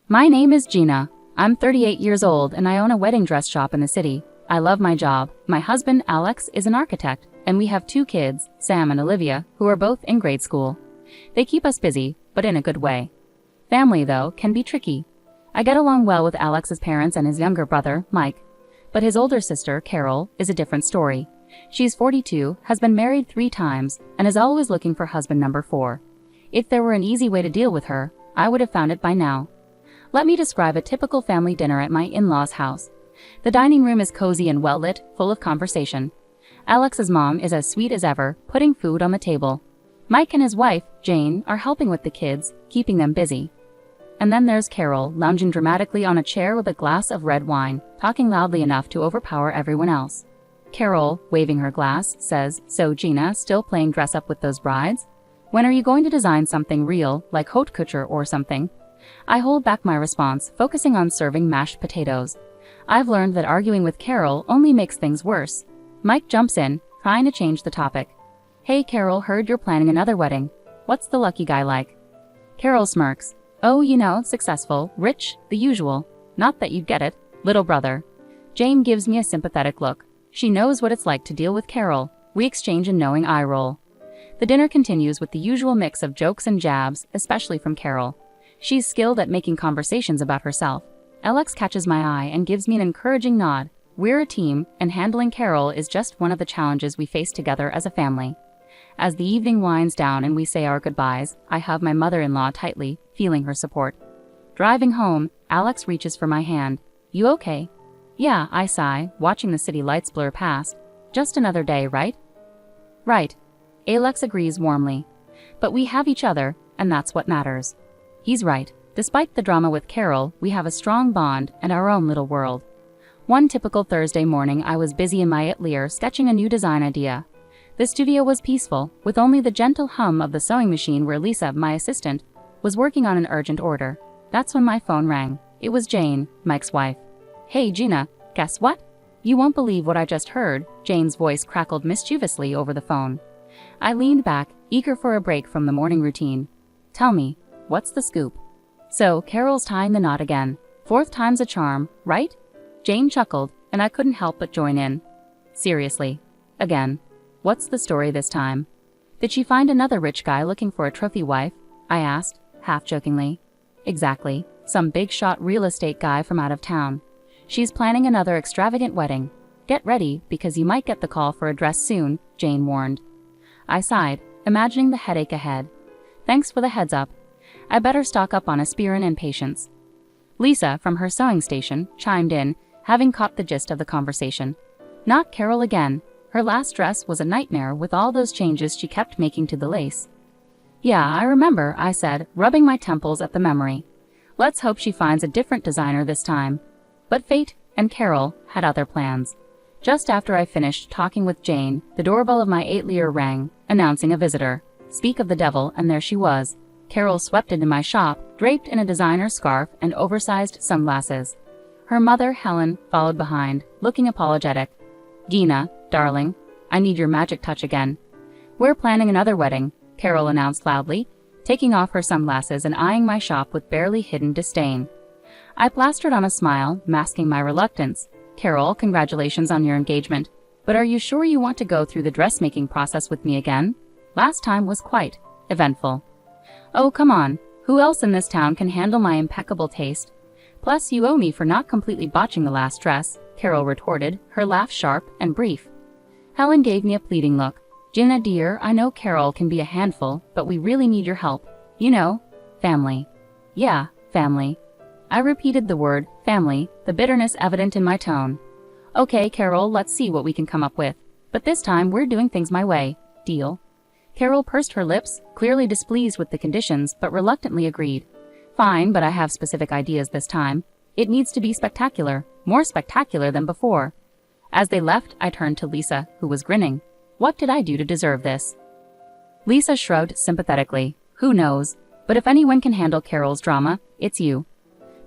My name is Gina. I'm 38 years old and I own a wedding dress shop in the city. I love my job. My husband, Alex, is an architect, and we have 2 kids, Sam and Olivia, who are both in grade school. They keep us busy, but in a good way. Family, though, can be tricky. I get along well with Alex's parents and his younger brother, Mike. But his older sister, Carol, is a different story. She's 42, has been married 3 times, and is always looking for husband number 4. If there were an easy way to deal with her, I would have found it by now. Let me describe a typical family dinner at my in-laws' house. The dining room is cozy and well-lit, full of conversation. Alex's mom is as sweet as ever, putting food on the table. Mike and his wife, Jane, are helping with the kids, keeping them busy. And then there's Carol, lounging dramatically on a chair with a glass of red wine, talking loudly enough to overpower everyone else. Carol, waving her glass, says, "So Gina, still playing dress-up with those brides? When are you going to design something real, like haute couture or something?" I hold back my response, focusing on serving mashed potatoes. I've learned that arguing with Carol only makes things worse. Mike jumps in, trying to change the topic. "Hey Carol, heard you're planning another wedding. What's the lucky guy like?" Carol smirks. "Oh, you know, successful, rich, the usual. Not that you'd get it, little brother." Jane gives me a sympathetic look. She knows what it's like to deal with Carol. We exchange a knowing eye roll. The dinner continues with the usual mix of jokes and jabs, especially from Carol. She's skilled at making conversations about herself. Alex catches my eye and gives me an encouraging nod. We're a team, and handling Carol is just one of the challenges we face together as a family. As the evening winds down and we say our goodbyes, I hug my mother-in-law tightly, feeling her support. Driving home, Alex reaches for my hand. "You okay?" "Yeah," I sigh, watching the city lights blur past. "Just another day, right?" "Right." Alex agrees warmly. "But we have each other, and that's what matters." He's right. Despite the drama with Carol, we have a strong bond and our own little world. One typical Thursday morning, I was busy in my atelier sketching a new design idea. The studio was peaceful, with only the gentle hum of the sewing machine where Lisa, my assistant, was working on an urgent order. That's when my phone rang. It was Jane, Mike's wife. "Hey Gina, guess what? You won't believe what I just heard," Jane's voice crackled mischievously over the phone. I leaned back, eager for a break from the morning routine. "Tell me, what's the scoop?" "So, Carol's tying the knot again. 4th time's a charm, right?" Jane chuckled, and I couldn't help but join in. "Seriously? Again? What's the story this time? Did she find another rich guy looking for a trophy wife?" I asked, half-jokingly. "Exactly. Some big-shot real estate guy from out of town. She's planning another extravagant wedding. Get ready, because you might get the call for a dress soon," Jane warned. I sighed, imagining the headache ahead. "Thanks for the heads up. I better stock up on aspirin and patience." Lisa, from her sewing station, chimed in, having caught the gist of the conversation. "Not Carol again. Her last dress was a nightmare with all those changes she kept making to the lace." "Yeah, I remember," I said, rubbing my temples at the memory. "Let's hope she finds a different designer this time." But fate and Carol had other plans. Just after I finished talking with Jane, the doorbell of my atelier rang, announcing a visitor. Speak of the devil, and there she was. Carol swept into my shop, draped in a designer scarf and oversized sunglasses. Her mother, Helen, followed behind, looking apologetic. "Gina, darling, I need your magic touch again." "We're planning another wedding," Carol announced loudly, taking off her sunglasses and eyeing my shop with barely hidden disdain. I plastered on a smile, masking my reluctance. "Carol, congratulations on your engagement. But are you sure you want to go through the dressmaking process with me again? Last time was quite eventful." "Oh, come on. Who else in this town can handle my impeccable taste? Plus, you owe me for not completely botching the last dress," Carol retorted, her laugh sharp and brief. Helen gave me a pleading look. "Gina dear, I know Carol can be a handful, but we really need your help. You know, family." "Yeah, family." I repeated the word, family, the bitterness evident in my tone. "Okay, Carol, let's see what we can come up with. But this time we're doing things my way. Deal?" Carol pursed her lips, clearly displeased with the conditions, but reluctantly agreed. "Fine, but I have specific ideas this time. It needs to be spectacular, more spectacular than before." As they left, I turned to Lisa, who was grinning. What did I do to deserve this? Lisa shrugged sympathetically. "Who knows? But if anyone can handle Carol's drama, it's you."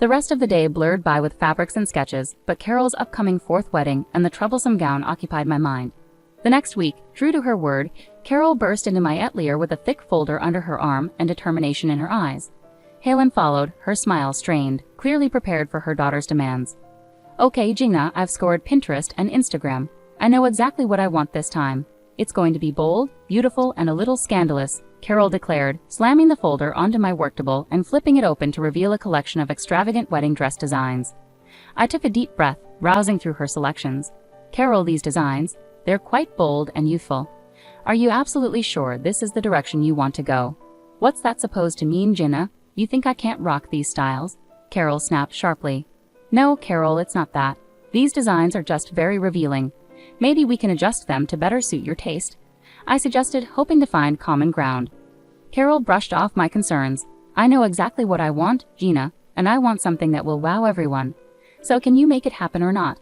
The rest of the day blurred by with fabrics and sketches, but Carol's upcoming 4th wedding and the troublesome gown occupied my mind. The next week, true to her word, Carol burst into my atelier with a thick folder under her arm and determination in her eyes. Helen followed, her smile strained, clearly prepared for her daughter's demands. Okay, Gina, I've scored Pinterest and Instagram. I know exactly what I want this time. It's going to be bold, beautiful, and a little scandalous, Carol declared, slamming the folder onto my worktable and flipping it open to reveal a collection of extravagant wedding dress designs. I took a deep breath, browsing through her selections. Carol, these designs, they're quite bold and youthful. Are you absolutely sure this is the direction you want to go? What's that supposed to mean, Gina? You think I can't rock these styles? Carol snapped sharply. No, Carol, it's not that. These designs are just very revealing. Maybe we can adjust them to better suit your taste, I suggested, hoping to find common ground. Carol brushed off my concerns. I know exactly what I want, Gina, and I want something that will wow everyone. So can you make it happen or not?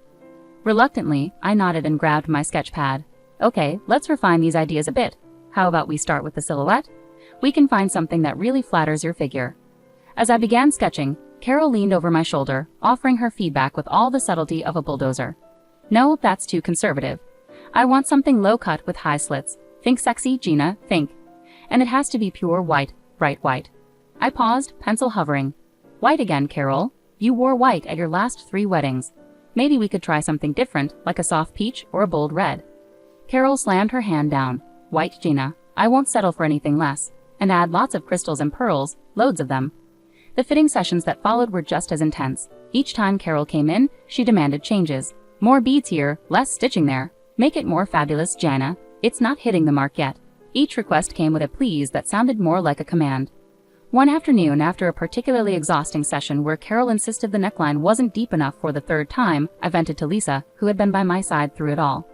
Reluctantly, I nodded and grabbed my sketch pad. Okay, let's refine these ideas a bit. How about we start with the silhouette? We can find something that really flatters your figure. As I began sketching, Carol leaned over my shoulder, offering her feedback with all the subtlety of a bulldozer. No, that's too conservative. I want something low-cut with high slits. Think sexy, Gina, think. And it has to be pure white, bright white. I paused, pencil hovering. White again, Carol. You wore white at your last 3 weddings. Maybe we could try something different, like a soft peach or a bold red. Carol slammed her hand down. White, Gina. I won't settle for anything less. And add lots of crystals and pearls, loads of them. The fitting sessions that followed were just as intense. Each time Carol came in, she demanded changes. More beads here, less stitching there. Make it more fabulous, Jana. It's not hitting the mark yet. Each request came with a please that sounded more like a command. One afternoon, after a particularly exhausting session where Carol insisted the neckline wasn't deep enough for the 3rd time, I vented to Lisa, who had been by my side through it all.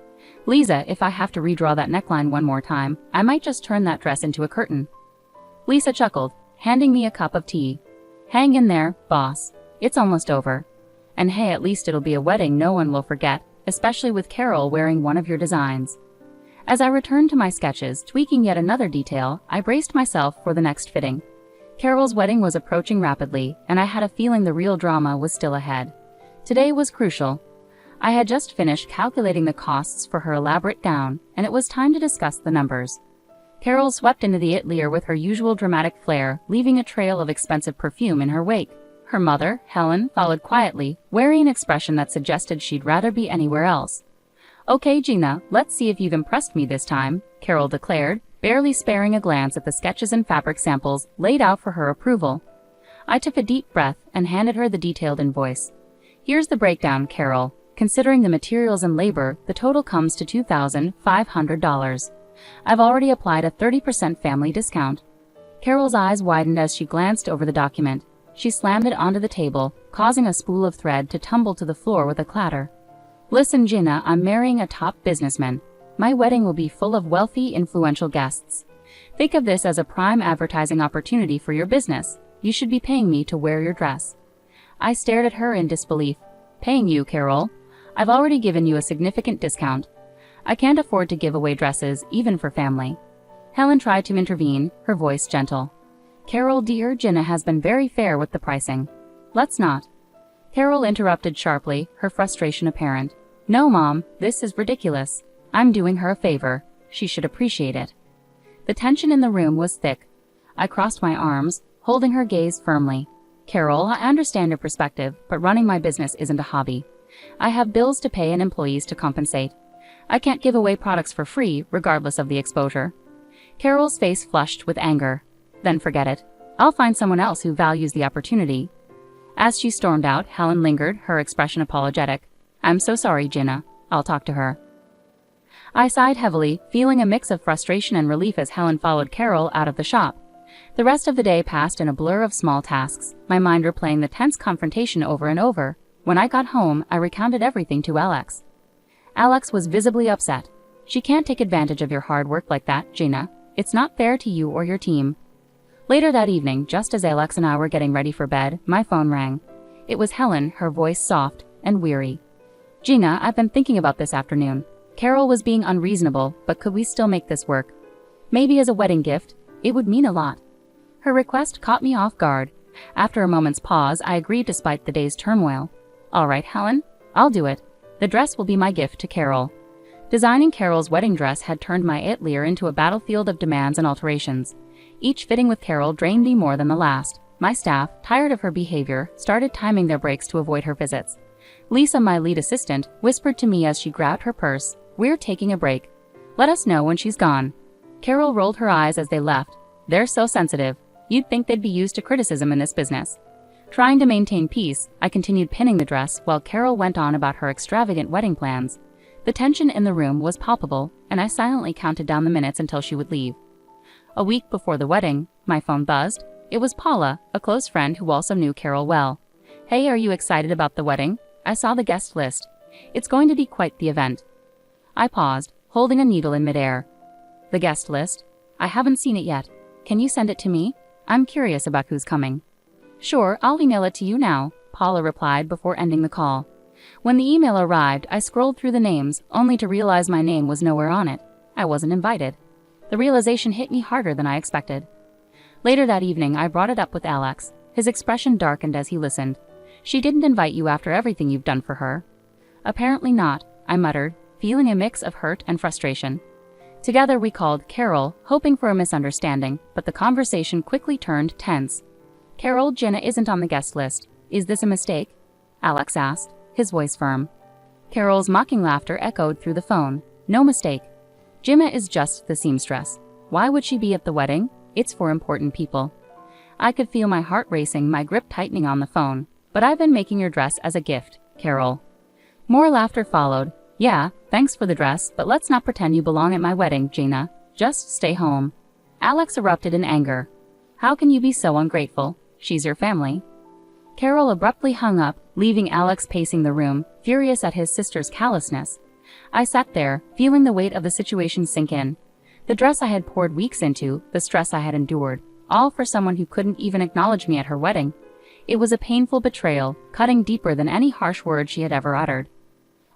Lisa, if I have to redraw that neckline one more time, I might just turn that dress into a curtain. Lisa chuckled, handing me a cup of tea. Hang in there, boss. It's almost over. And hey, at least it'll be a wedding no one will forget, especially with Carol wearing one of your designs. As I returned to my sketches, tweaking yet another detail, I braced myself for the next fitting. Carol's wedding was approaching rapidly, and I had a feeling the real drama was still ahead. Today was crucial. I had just finished calculating the costs for her elaborate gown, and it was time to discuss the numbers. Carol swept into the atelier with her usual dramatic flair, leaving a trail of expensive perfume in her wake. Her mother, Helen, followed quietly, wearing an expression that suggested she'd rather be anywhere else. Okay, Gina, let's see if you've impressed me this time, Carol declared, barely sparing a glance at the sketches and fabric samples laid out for her approval. I took a deep breath and handed her the detailed invoice. Here's the breakdown, Carol. Considering the materials and labor, the total comes to $2,500. I've already applied a 30% family discount. Carol's eyes widened as she glanced over the document. She slammed it onto the table, causing a spool of thread to tumble to the floor with a clatter. Listen, Gina, I'm marrying a top businessman. My wedding will be full of wealthy, influential guests. Think of this as a prime advertising opportunity for your business. You should be paying me to wear your dress. I stared at her in disbelief. Paying you, Carol? I've already given you a significant discount. I can't afford to give away dresses, even for family. Helen tried to intervene, her voice gentle. Carol, dear, Gina has been very fair with the pricing. Let's not. Carol interrupted sharply, her frustration apparent. No, Mom, this is ridiculous. I'm doing her a favor. She should appreciate it. The tension in the room was thick. I crossed my arms, holding her gaze firmly. Carol, I understand your perspective, but running my business isn't a hobby. I have bills to pay and employees to compensate. I can't give away products for free, regardless of the exposure. Carol's face flushed with anger. Then forget it. I'll find someone else who values the opportunity. As she stormed out, Helen lingered, her expression apologetic. I'm so sorry, Gina. I'll talk to her. I sighed heavily, feeling a mix of frustration and relief as Helen followed Carol out of the shop. The rest of the day passed in a blur of small tasks, my mind replaying the tense confrontation over and over. When I got home, I recounted everything to Alex. Alex was visibly upset. She can't take advantage of your hard work like that, Gina. It's not fair to you or your team. Later that evening, just as Alex and I were getting ready for bed, my phone rang. It was Helen, her voice soft and weary. Gina, I've been thinking about this afternoon. Carol was being unreasonable, but could we still make this work? Maybe as a wedding gift. It would mean a lot. Her request caught me off guard. After a moment's pause, I agreed despite the day's turmoil. All right, Helen, I'll do it. The dress will be my gift to Carol. Designing Carol's wedding dress had turned my atelier into a battlefield of demands and alterations. Each fitting with Carol drained me more than the last. My staff, tired of her behavior, started timing their breaks to avoid her visits. Lisa, my lead assistant, whispered to me as she grabbed her purse, "We're taking a break. Let us know when she's gone." Carol rolled her eyes as they left. "They're so sensitive. You'd think they'd be used to criticism in this business." Trying to maintain peace, I continued pinning the dress while Carol went on about her extravagant wedding plans. The tension in the room was palpable, and I silently counted down the minutes until she would leave. A week before the wedding, my phone buzzed. It was Paula, a close friend who also knew Carol well. "Hey, are you excited about the wedding? I saw the guest list. It's going to be quite the event." I paused, holding a needle in midair. "The guest list? I haven't seen it yet. Can you send it to me? I'm curious about who's coming." "Sure, I'll email it to you now," Paula replied before ending the call. When the email arrived, I scrolled through the names, only to realize my name was nowhere on it. I wasn't invited. The realization hit me harder than I expected. Later that evening, I brought it up with Alex. His expression darkened as he listened. "She didn't invite you after everything you've done for her?" "Apparently not," I muttered, feeling a mix of hurt and frustration. Together we called Carol, hoping for a misunderstanding, but the conversation quickly turned tense. "Carol, Jenna isn't on the guest list. Is this a mistake?" Alex asked, his voice firm. Carol's mocking laughter echoed through the phone. "No mistake. Gemma is just the seamstress. Why would she be at the wedding? It's for important people." I could feel my heart racing, my grip tightening on the phone. "But I've been making your dress as a gift, Carol." More laughter followed. "Yeah, thanks for the dress, but let's not pretend you belong at my wedding, Gina. Just stay home." Alex erupted in anger. "How can you be so ungrateful? She's your family." Carol abruptly hung up, leaving Alex pacing the room, furious at his sister's callousness. I sat there, feeling the weight of the situation sink in. The dress I had poured weeks into, the stress I had endured, all for someone who couldn't even acknowledge me at her wedding. It was a painful betrayal, cutting deeper than any harsh word she had ever uttered.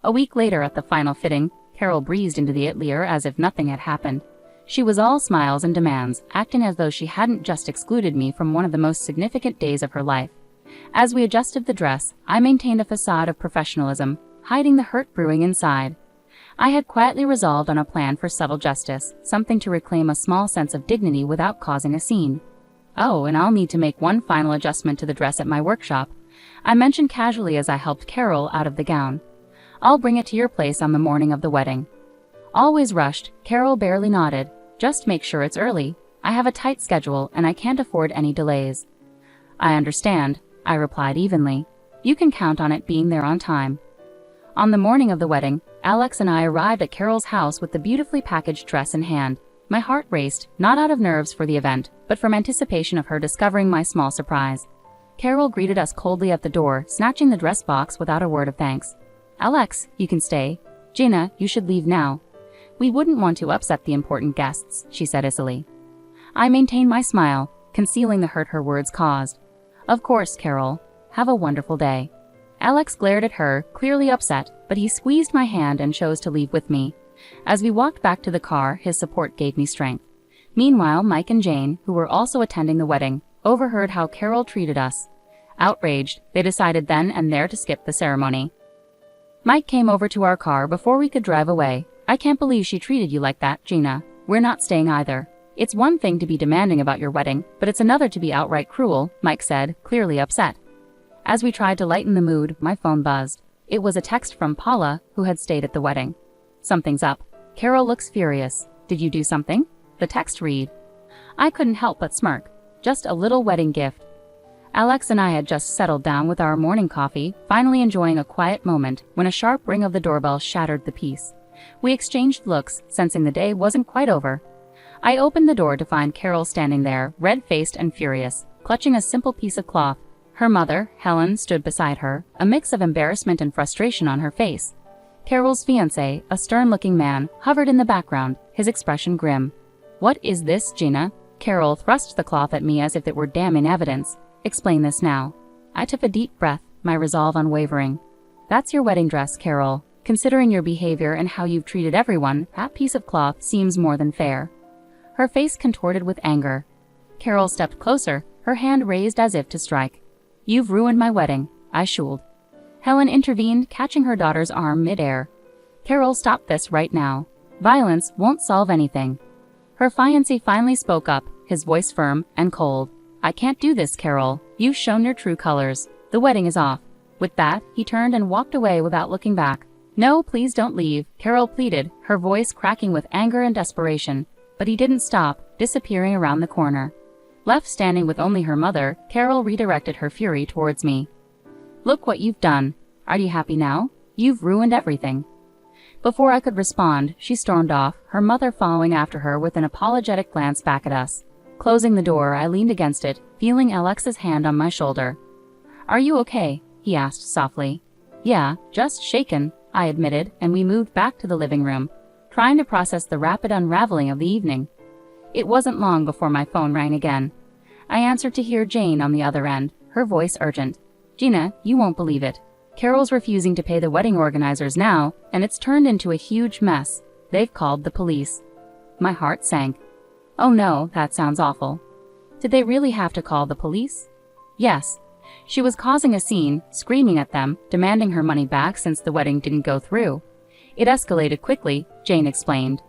A week later at the final fitting, Carol breezed into the atelier as if nothing had happened. She was all smiles and demands, acting as though she hadn't just excluded me from one of the most significant days of her life. As we adjusted the dress, I maintained a facade of professionalism, hiding the hurt brewing inside. I had quietly resolved on a plan for subtle justice, something to reclaim a small sense of dignity without causing a scene. "Oh, and I'll need to make one final adjustment to the dress at my workshop," I mentioned casually as I helped Carol out of the gown. "I'll bring it to your place on the morning of the wedding." Always rushed, Carol barely nodded. "Just make sure it's early. I have a tight schedule and I can't afford any delays." "I understand," I replied evenly. "You can count on it being there on time." On the morning of the wedding, Alex and I arrived at Carol's house with the beautifully packaged dress in hand. My heart raced, not out of nerves for the event, but from anticipation of her discovering my small surprise. Carol greeted us coldly at the door, snatching the dress box without a word of thanks. "Alex, you can stay. Gina, you should leave now. We wouldn't want to upset the important guests," she said icily. I maintained my smile, concealing the hurt her words caused. "Of course, Carol. Have a wonderful day." Alex glared at her, clearly upset, but he squeezed my hand and chose to leave with me. As we walked back to the car, his support gave me strength. Meanwhile, Mike and Jane, who were also attending the wedding, overheard how Carol treated us. Outraged, they decided then and there to skip the ceremony. Mike came over to our car before we could drive away. "I can't believe she treated you like that, Gina. We're not staying either. It's one thing to be demanding about your wedding, but it's another to be outright cruel," Mike said, clearly upset. As we tried to lighten the mood, my phone buzzed. It was a text from Paula, who had stayed at the wedding. "Something's up. Carol looks furious. Did you do something?" the text read. I couldn't help but smirk. Just a little wedding gift. Alex and I had just settled down with our morning coffee, finally enjoying a quiet moment, when a sharp ring of the doorbell shattered the peace. We exchanged looks, sensing the day wasn't quite over. I opened the door to find Carol standing there, red-faced and furious, clutching a simple piece of cloth. Her mother, Helen, stood beside her, a mix of embarrassment and frustration on her face. Carol's fiancé, a stern-looking man, hovered in the background, his expression grim. "What is this, Gina?" Carol thrust the cloth at me as if it were damning evidence. "Explain this now." I took a deep breath, my resolve unwavering. "That's your wedding dress, Carol. Considering your behavior and how you've treated everyone, that piece of cloth seems more than fair." Her face contorted with anger. Carol stepped closer, her hand raised as if to strike. "You've ruined my wedding," I shuled. Helen intervened, catching her daughter's arm mid-air. "Carol, stop this right now. Violence won't solve anything." Her fiancé finally spoke up, his voice firm and cold. I can't do this, Carol. You've shown your true colors. The wedding is off." With that, he turned and walked away without looking back. "No, please don't leave," Carol pleaded, her voice cracking with anger and desperation. But he didn't stop, disappearing around the corner. Left standing with only her mother, Carol redirected her fury towards me. "Look what you've done. Are you happy now? You've ruined everything." Before I could respond, she stormed off, her mother following after her with an apologetic glance back at us. Closing the door, I leaned against it, feeling Alex's hand on my shoulder. "Are you okay?" he asked softly. "Yeah, just shaken," I admitted, and we moved back to the living room, trying to process the rapid unraveling of the evening. It wasn't long before my phone rang again. I answered to hear Jane on the other end, her voice urgent. "Gina, you won't believe it. Carol's refusing to pay the wedding organizers now, and it's turned into a huge mess. They've called the police." My heart sank. Oh no, that sounds awful. Did they really have to call the police? Yes. She was causing a scene, screaming at them, demanding her money back since the wedding didn't go through. It escalated quickly, Jane explained.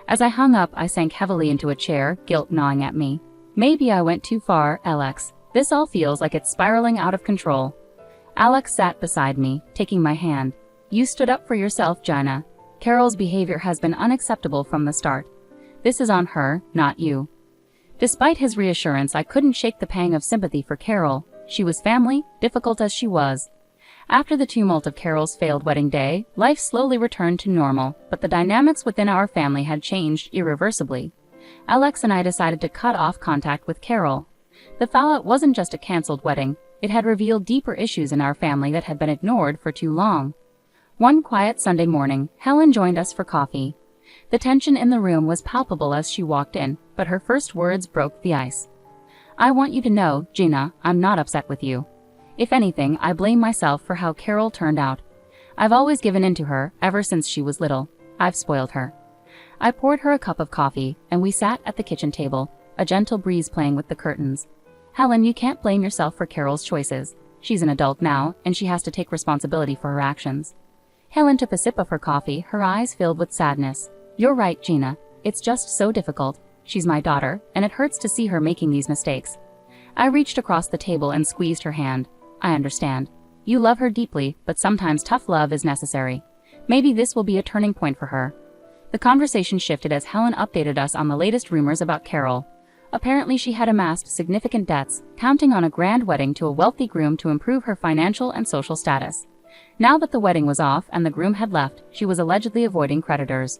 As I hung up, I sank heavily into a chair, guilt gnawing at me. Maybe I went too far, Alex. This all feels like it's spiraling out of control. Alex sat beside me, taking my hand. "You stood up for yourself, Gina. Carol's behavior has been unacceptable from the start. This is on her, not you." Despite his reassurance, I couldn't shake the pang of sympathy for Carol. She was family, difficult as she was. After the tumult of Carol's failed wedding day, life slowly returned to normal, but the dynamics within our family had changed irreversibly. Alex and I decided to cut off contact with Carol. The fallout wasn't just a cancelled wedding. It had revealed deeper issues in our family that had been ignored for too long. One quiet Sunday morning, Helen joined us for coffee. The tension in the room was palpable as she walked in, but her first words broke the ice. "I want you to know, Gina, I'm not upset with you. If anything, I blame myself for how Carol turned out. I've always given in to her, ever since she was little. I've spoiled her." I poured her a cup of coffee, and we sat at the kitchen table, a gentle breeze playing with the curtains. "Helen, you can't blame yourself for Carol's choices. She's an adult now, and she has to take responsibility for her actions." Helen took a sip of her coffee, her eyes filled with sadness. "You're right, Gina. It's just so difficult. She's my daughter, and it hurts to see her making these mistakes." I reached across the table and squeezed her hand. "I understand. You love her deeply, but sometimes tough love is necessary. Maybe this will be a turning point for her." The conversation shifted as Helen updated us on the latest rumors about Carol. Apparently she had amassed significant debts, counting on a grand wedding to a wealthy groom to improve her financial and social status. Now that the wedding was off and the groom had left, she was allegedly avoiding creditors.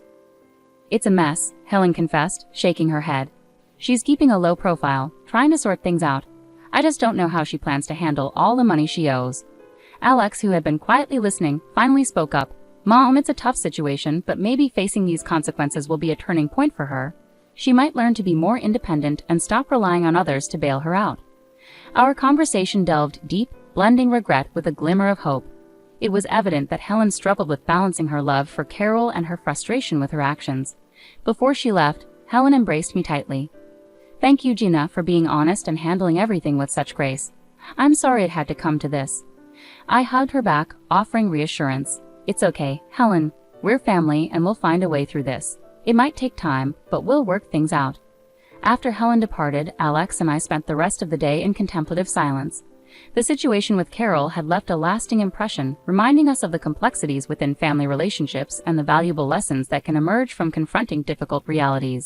"It's a mess," Helen confessed, shaking her head. "She's keeping a low profile, trying to sort things out. I just don't know how she plans to handle all the money she owes." Alex, who had been quietly listening, finally spoke up. "Mom, it's a tough situation, but maybe facing these consequences will be a turning point for her. She might learn to be more independent and stop relying on others to bail her out." Our conversation delved deep, blending regret with a glimmer of hope. It was evident that Helen struggled with balancing her love for Carol and her frustration with her actions. Before she left, Helen embraced me tightly. "Thank you, Gina, for being honest and handling everything with such grace. I'm sorry it had to come to this." I hugged her back, offering reassurance. "It's okay, Helen. We're family and we'll find a way through this. It might take time, but we'll work things out." After Helen departed, Alex and I spent the rest of the day in contemplative silence. The situation with Carol had left a lasting impression, reminding us of the complexities within family relationships and the valuable lessons that can emerge from confronting difficult realities.